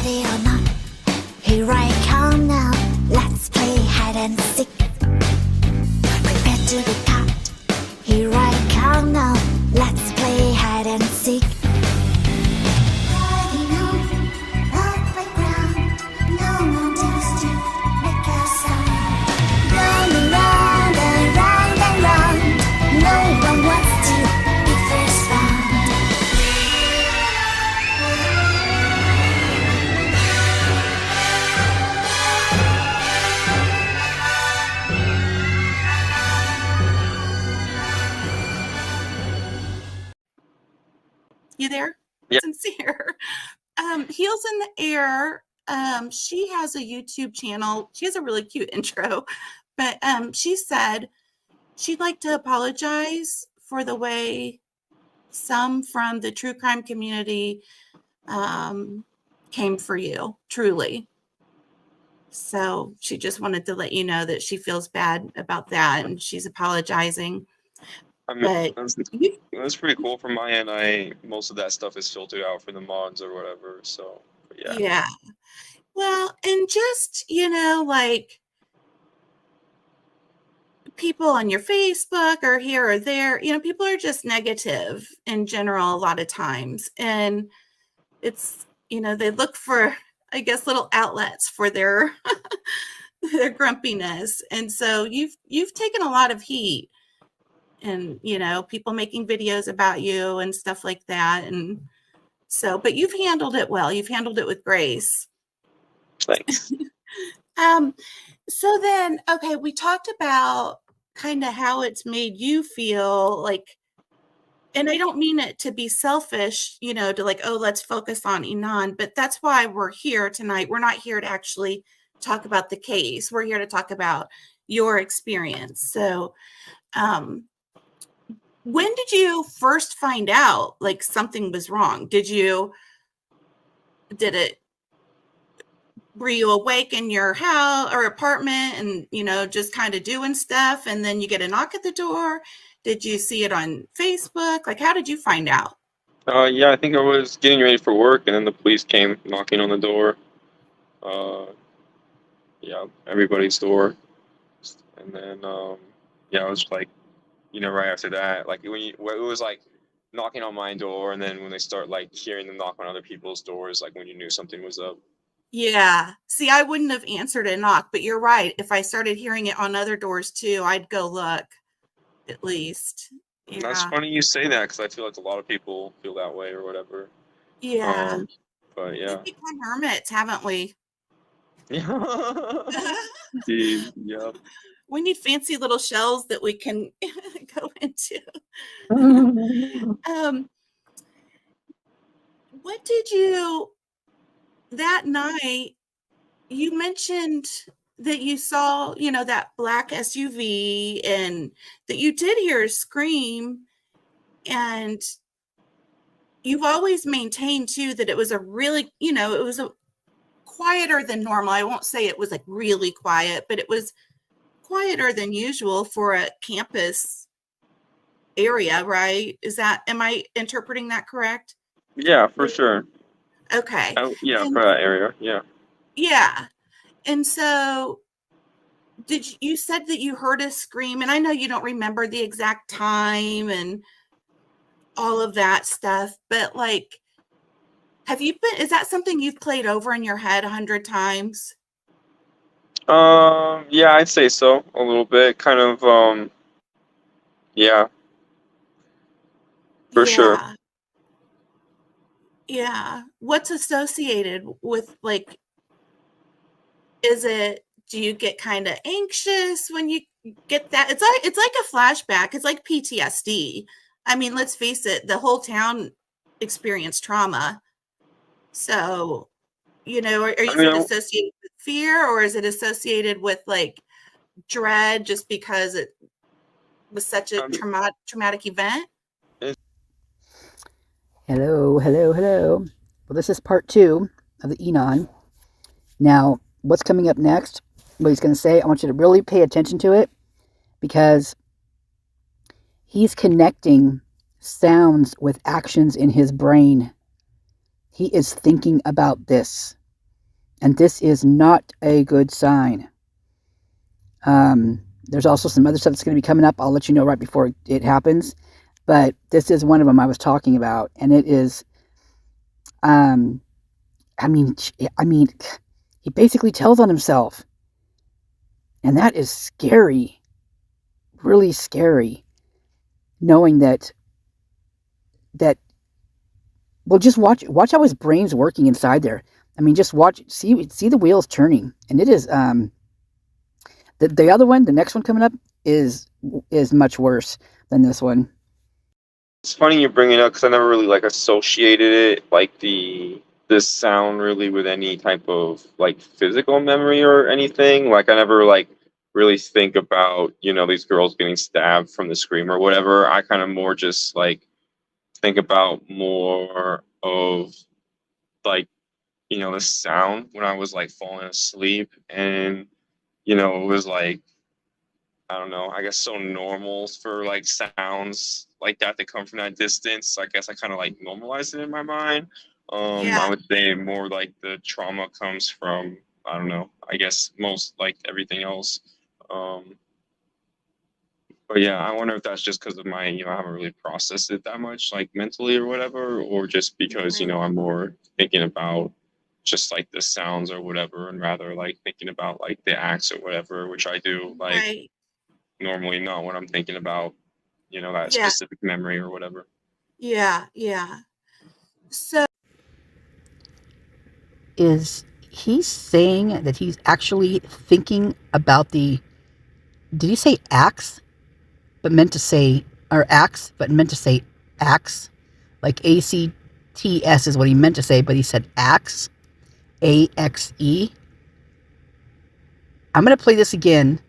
Ready or not, here I come now. Let's play hide and seek. Prepare to be caught. Here I come now. Let's play hide and seek. Riding on the playground, no mountains to make a sound. Round and round and round and round. No one wants to be first found. You there? Yep. Sincere. Heels in the Air. She has a YouTube channel. She has a really cute intro, but she said she'd like to apologize for the way some from the true crime community came for you, truly. So she just wanted to let you know that she feels bad about that and she's apologizing. I mean, that's pretty cool from my end. Most of that stuff is filtered out for the mods or whatever. So yeah. Yeah. Well, and just, like people on your Facebook or here or there, people are just negative in general a lot of times. And it's, they look for, I guess, little outlets for their their grumpiness. And so you've taken a lot of heat. And, people making videos about you and stuff like that. And so, but you've handled it well. You've handled it with grace. Thanks. So then, okay, we talked about kind of how it's made you feel like, and I don't mean it to be selfish, to like, oh, let's focus on Inan, but that's why we're here tonight. We're not here to actually talk about the case. We're here to talk about your experience. So, when did you first find out like something was wrong? Were you awake in your house or apartment and, just kind of doing stuff and then you get a knock at the door? Did you see it on Facebook? Like, how did you find out? Yeah, I think I was getting ready for work and then the police came knocking on the door. Yeah, everybody's door. And then, yeah, I was like, right after that, like it was like knocking on my door, and then when they start like hearing them knock on other people's doors, like when you knew something was up. Yeah. See, I wouldn't have answered a knock, but you're right. If I started hearing it on other doors too, I'd go look at least. Yeah. That's funny you say that because I feel like a lot of people feel that way or whatever. Yeah. But yeah. We've become hermits, haven't we? Yeah. Indeed. Yeah. We need fancy little shells that we can go into. What did you, that night, you mentioned that you saw, that black SUV and that you did hear a scream, and you've always maintained too that it was a really, it was a quieter than normal. I won't say it was like really quiet, but it was quieter than usual for a campus area, right? Am I interpreting that correct? Yeah, for sure. Okay. Yeah, for that area. Yeah. Yeah. And so you said that you heard a scream, and I know you don't remember the exact time and all of that stuff, but like, is that something you've played over in your head 100 times? Yeah, I'd say so. A little bit. Kind of, yeah. For sure. Yeah. What's associated with, like, do you get kind of anxious when you get that? It's like a flashback. It's like PTSD. I mean, let's face it, the whole town experienced trauma. So, are you associated with fear, or is it associated with like dread just because it was such a traumatic event? Hello. Well, this is part 2 of the Inan. Now, what's coming up next, what he's going to say, I want you to really pay attention to it, because he's connecting sounds with actions in his brain. He is thinking about this. And this is not a good sign. There's also some other stuff that's going to be coming up. I'll let you know right before it happens. But this is one of them I was talking about. And it is, I mean, he basically tells on himself. And that is scary. Really scary. Knowing that, well, just watch how his brain's working inside there. I mean, just see the wheels turning. And it is, the other one, the next one coming up, is much worse than this one. It's funny you bring it up because I never really like associated it, like this sound really with any type of like physical memory or anything. Like I never like really think about, you know, these girls getting stabbed from the scream or whatever. I kind of more just like think about more of like, you know, the sound when I was like falling asleep, and you know, it was like, I don't know, I guess so normal for like sounds like that to come from that distance. I guess I kind of like normalized it in my mind. Yeah. I would say more like the trauma comes from, I don't know, I guess most like everything else. But yeah, I wonder if that's just because of my, you know, I haven't really processed it that much like mentally or whatever, or just because, you know, I'm more thinking about just like the sounds or whatever, and rather like thinking about like the acts or whatever, which I do like Right. normally not when I'm thinking about, you know, that Yeah. specific memory or whatever. Yeah. Yeah. So Is he saying that he's actually thinking about did he say axe, but meant to say, or axe, but meant to say axe? Like ACTS is what he meant to say, but he said axe, AXE. I'm going to play this again,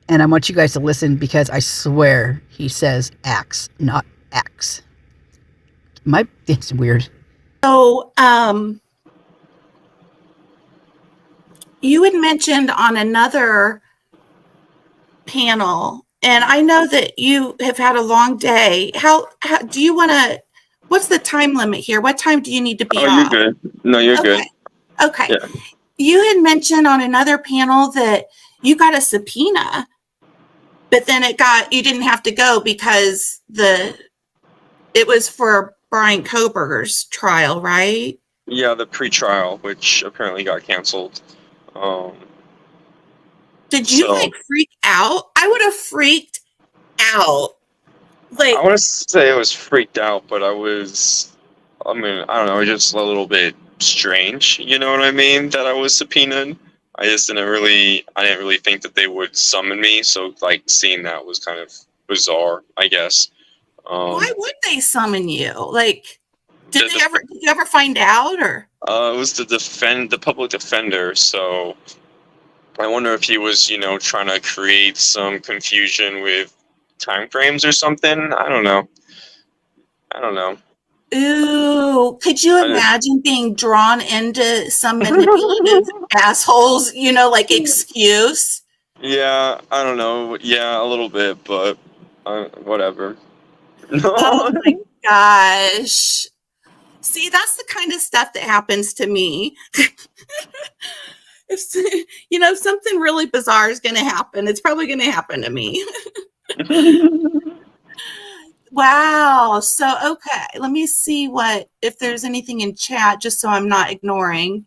and I want you guys to listen because I swear he says axe, not axe. It's weird. So, you had mentioned on another panel, and I know that you have had a long day. How do you want to? What's the time limit here? What time do you need to be Oh, you're off? good. No, you're good. Okay. Yeah. You had mentioned on another panel that you got a subpoena, but then you didn't have to go because it was for Brian Koberger's trial, right? Yeah, the pre-trial, which apparently got canceled. Did you So like freak out? I would have freaked out. I Like, want to say I was freaked out, but I mean, I don't know, just a little bit strange. You know what I mean? That I was subpoenaed. I didn't really think that they would summon me. So like seeing that was kind of bizarre, I guess. why would they summon you? Like, did The you ever find out, or? It was the public defender. So I wonder if he was, you know, trying to create some confusion with time frames or something. I don't know. Ooh, could you I didn't- imagine being drawn into some manipulative assholes, like excuse? Yeah, I don't know. Yeah, a little bit, but whatever. Oh my gosh. See, that's the kind of stuff that happens to me. If something really bizarre is going to happen, it's probably going to happen to me. Wow. So, okay, let me see if there's anything in chat, just so I'm not ignoring.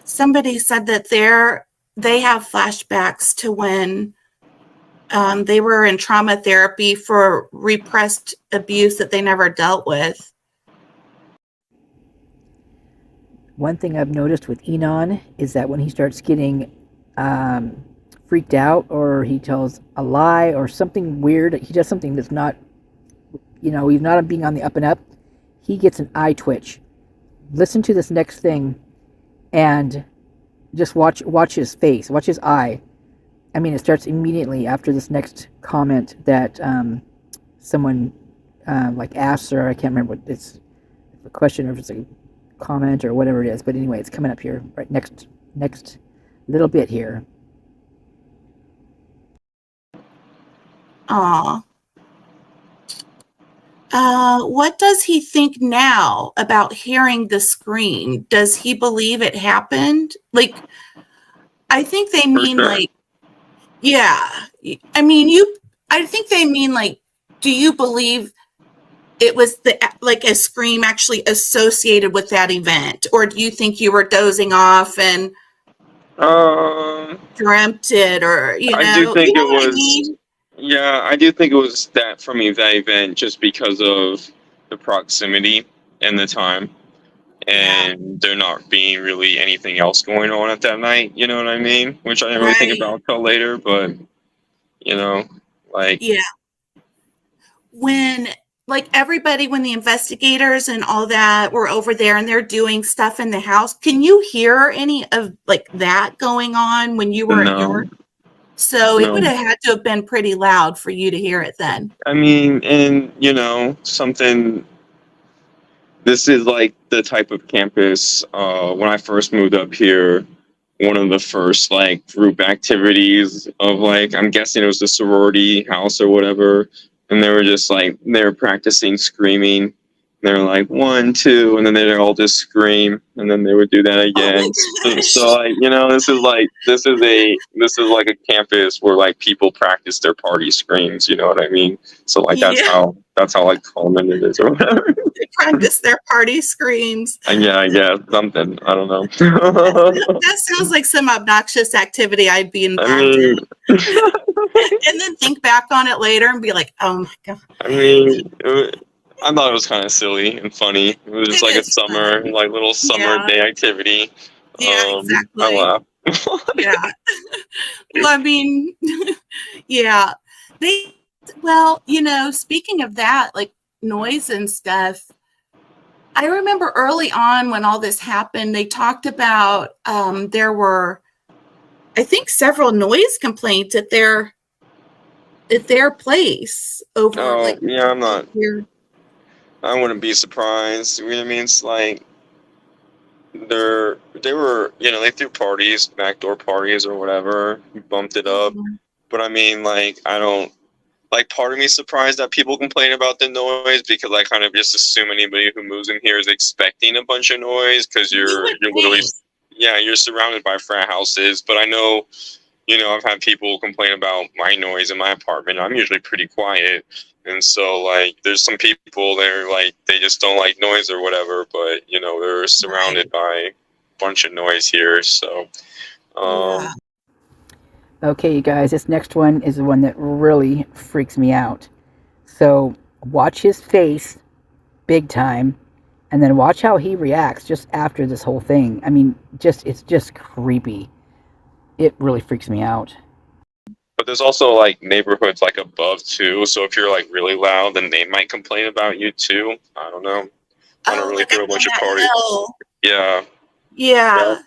Somebody said that they have flashbacks to when they were in trauma therapy for repressed abuse that they never dealt with. One thing I've noticed with Inan is that when he starts getting freaked out, or he tells a lie or something weird, he does something that's not, he's not being on the up and up, he gets an eye twitch. Listen to this next thing and just watch his face, watch his eye. I mean, it starts immediately after this next comment that someone like asks, or I can't remember what it's a question or if it's a comment or whatever it is, but anyway, it's coming up here right next little bit here. Aw. What does he think now about hearing the scream? Does he believe it happened? Like, I think they For mean sure. like, yeah. I think they mean like, do you believe it was like a scream actually associated with that event? Or do you think you were dozing off and dreamt it, or, I do think you know it what I was. mean? Yeah, I do think it was that from that event, just because of the proximity and the time, Yeah, and there not being really anything else going on at that night. You know what I mean? Which I didn't really think right. about until later, but you know, like Yeah. When like everybody, when the investigators and all that were over there and they're doing stuff in the house, can you hear any of like that going on when you were at no, your? So it would no. have had to have been pretty loud for you to hear it then. I mean, and something. This is like the type of campus. When I first moved up here, one of the first like group activities of like, I'm guessing it was the sorority house or whatever, and they were practicing screaming. They're like 1, 2, and then they'd all just scream, and then they would do that Oh my again. So gosh. like, this is like a campus where like people practice their party screams. You know what I mean? So like Yeah, that's how like common it is or whatever. they practice their party screams. Yeah, I guess something. I don't know. That sounds like some obnoxious activity I'd be I involved in. mean, And then think back on it later and be like, oh my God. I mean, I thought it was kind of silly and funny. It was just It like a is summer, funny. like little summer Yeah. day activity. Yeah, I exactly. laugh. Yeah. Well, I mean, yeah. Well, speaking of that, like noise and stuff, I remember early on when all this happened, they talked about there were, I think, several noise complaints at their place over Oh like yeah, I'm not. weird. I wouldn't be surprised. You know what I mean? It's like they were, they threw parties, backdoor parties or whatever, bumped it up. But I mean, like, I don't. Like, part of me is surprised that people complain about the noise, because I kind of just assume anybody who moves in here is expecting a bunch of noise, because You would you're literally, think. yeah, you're surrounded by frat houses. But I know, I've had people complain about my noise in my apartment. I'm usually pretty quiet, and so like there's some people there, like they just don't like noise or whatever. But they're Right. surrounded by a bunch of noise here, so Yeah. Okay, you guys, this next one is the one that really freaks me out. So watch his face big time, and then watch how he reacts just after this whole thing. I mean, it's just creepy. It really freaks me out. But there's also like neighborhoods like above too. So if you're like really loud, then they might complain about you too. I don't know. I don't Oh, really like up throw a on bunch of that parties. hill. Yeah. Yeah. Yeah.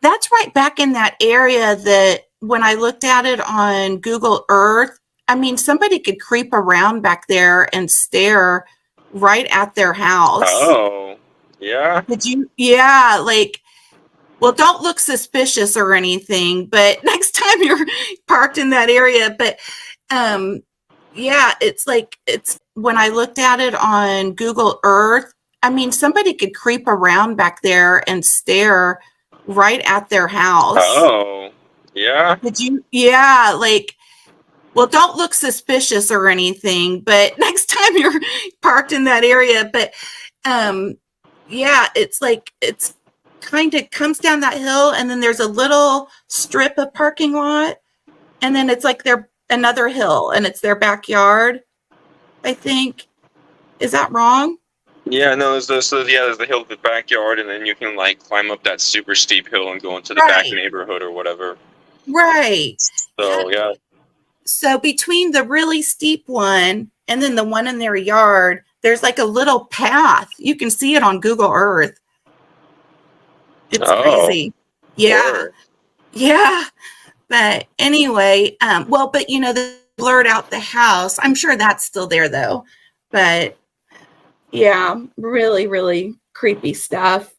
That's right back in that area that when I looked at it on Google Earth, I mean, somebody could creep around back there and stare right at their house. Oh. Yeah. Did you? Yeah, like, well, don't look suspicious or anything, but next time you're parked in that area. But yeah, it's like, it's when I looked at it on Google Earth, I mean, somebody could creep around back there and stare right at their house. Oh. Yeah. Did you? Yeah, like, well, don't look suspicious or anything, but next time you're parked in that area. But yeah, it's like, it's kind of comes down that hill, and then there's a little strip of parking lot, and then it's like another hill, and it's their backyard, I think. Is that wrong? Yeah, no, there's the hill of the backyard, and then you can like climb up that super steep hill and go into the back Right. neighborhood or whatever. Right. So yeah. So between the really steep one and then the one in their yard, there's like a little path. You can see it on Google Earth. It's crazy. Yeah. Lord. Yeah. But anyway, well, but they blurred out the house. I'm sure that's still there though. But yeah, really, really creepy stuff.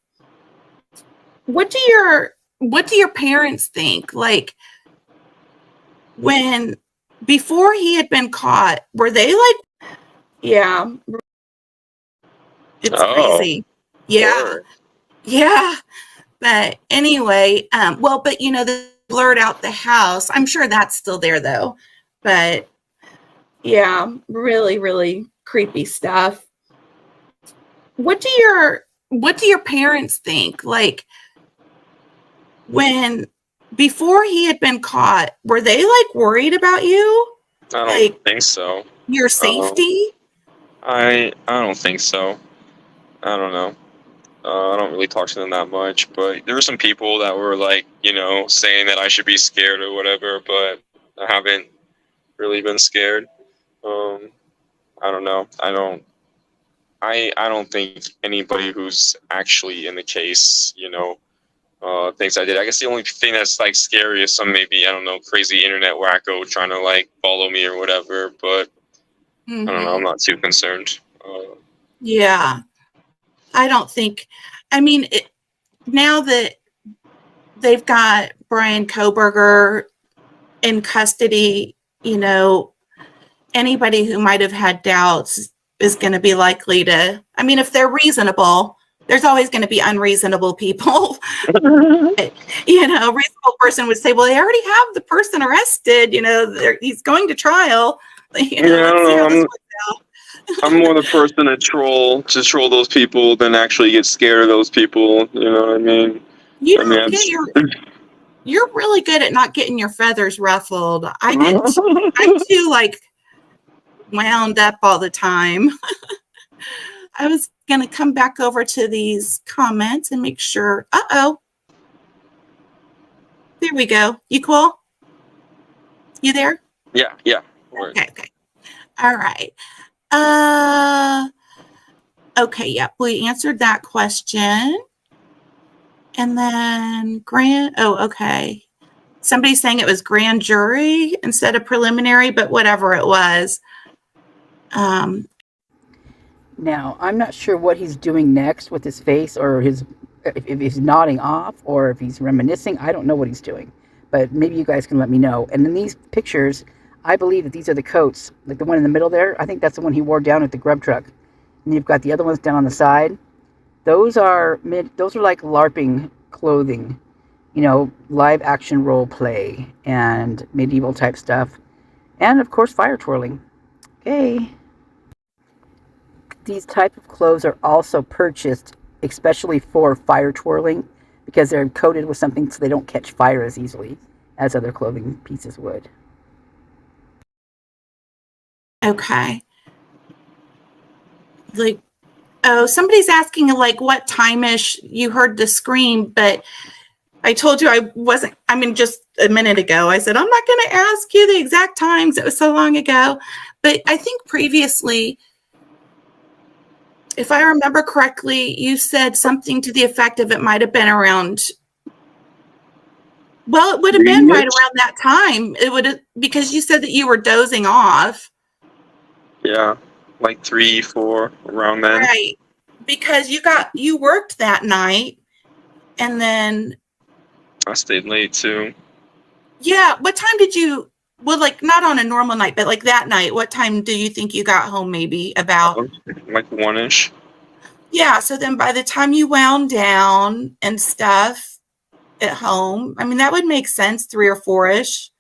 What do your parents think? Like, before he had been caught, were they like, yeah, It's Oh, crazy. Yeah. word. Yeah. But anyway, well, but they blurred out the house. I'm sure that's still there though. But yeah, really, really creepy stuff. What do your parents think? Like when before he had been caught, were they like worried about you? I don't Like think so. your Um, safety? I don't think so. I don't know. I don't really talk to them that much, but there were some people that were like, saying that I should be scared or whatever, but I haven't really been scared. Um, I don't know. I don't think anybody who's actually in the case, thinks I did. I guess the only thing that's like scary is some maybe, I don't know, crazy internet wacko trying to like follow me or whatever, but I don't know. I'm not too concerned. Yeah. I don't think, I mean, now that they've got Brian Koberger in custody, anybody who might have had doubts is going to be likely to, I mean, if they're reasonable, there's always going to be unreasonable people. A reasonable person would say, well, they already have the person arrested, he's going to trial. I Let's see how don't this know. works out. I'm more the person to troll those people than actually get scared of those people. You know what I mean? You I mean, don't get you're really good at not getting your feathers ruffled. I'm too like wound up all the time. I was going to come back over to these comments and make sure. Uh-oh. There we go. You cool? You there? yeah. Word. Okay. All right. Okay, yep. We answered that question. And then okay. Somebody's saying it was grand jury instead of preliminary, but whatever it was. Now, I'm not sure what he's doing next with his face, or if he's nodding off, or if he's reminiscing. I don't know what he's doing, but maybe you guys can let me know. And in these pictures, I believe that these are the coats, like the one in the middle there. I think that's the one he wore down at the grub truck. And you've got the other ones down on the side. Those are like LARPing clothing, live action role play and medieval type stuff, and of course fire twirling. Okay. These type of clothes are also purchased especially for fire twirling because they're coated with something so they don't catch fire as easily as other clothing pieces would. Okay. Like, oh, somebody's asking like what time-ish you heard the scream, but I told you I wasn't, just a minute ago, I said, I'm not going to ask you the exact times. It was so long ago. But I think previously, if I remember correctly, you said something to the effect of it might have been around, well, it would have been right around that time. It would have, because you said that you were dozing off. Yeah, like 3, 4 around then. Right. Because you worked that night and then I stayed late too. yeah. What time did you, well, like not on a normal night, but like that night, what time do you think you got home maybe about? Like 1-ish. Yeah. So then by the time you wound down and stuff at home, that would make sense, 3 or 4-ish.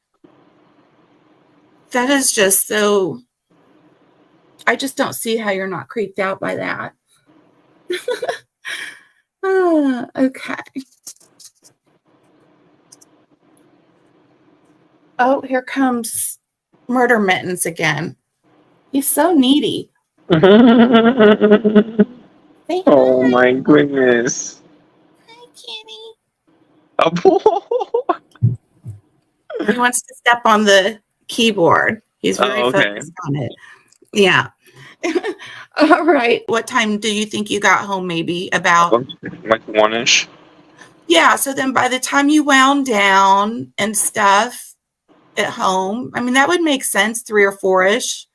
That is just so, I just don't see how you're not creeped out by that. Okay. Oh, here comes Murder Mittens again. He's so needy. Say Oh hi. my goodness. Hi, kitty. Oh, He wants to step on the keyboard. He's very okay. focused on it. Yeah. All right. What time do you think you got home maybe about? Like 1-ish. Yeah. So then by the time you wound down and stuff at home, that would make sense, 3 or 4-ish.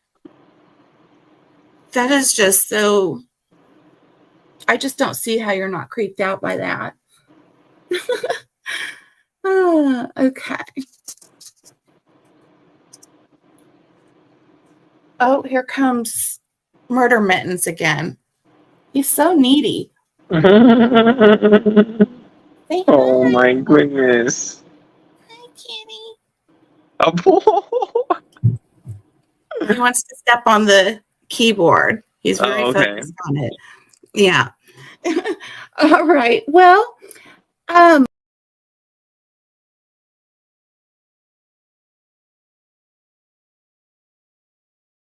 That is just so, I just don't see how you're not creeped out by that. Okay. Oh, here comes Murder Mittens again. He's so needy. Say Oh hi. my goodness. Hi, kitty. Oh, He wants to step on the keyboard. He's very okay. focused on it. Yeah. All right. Well,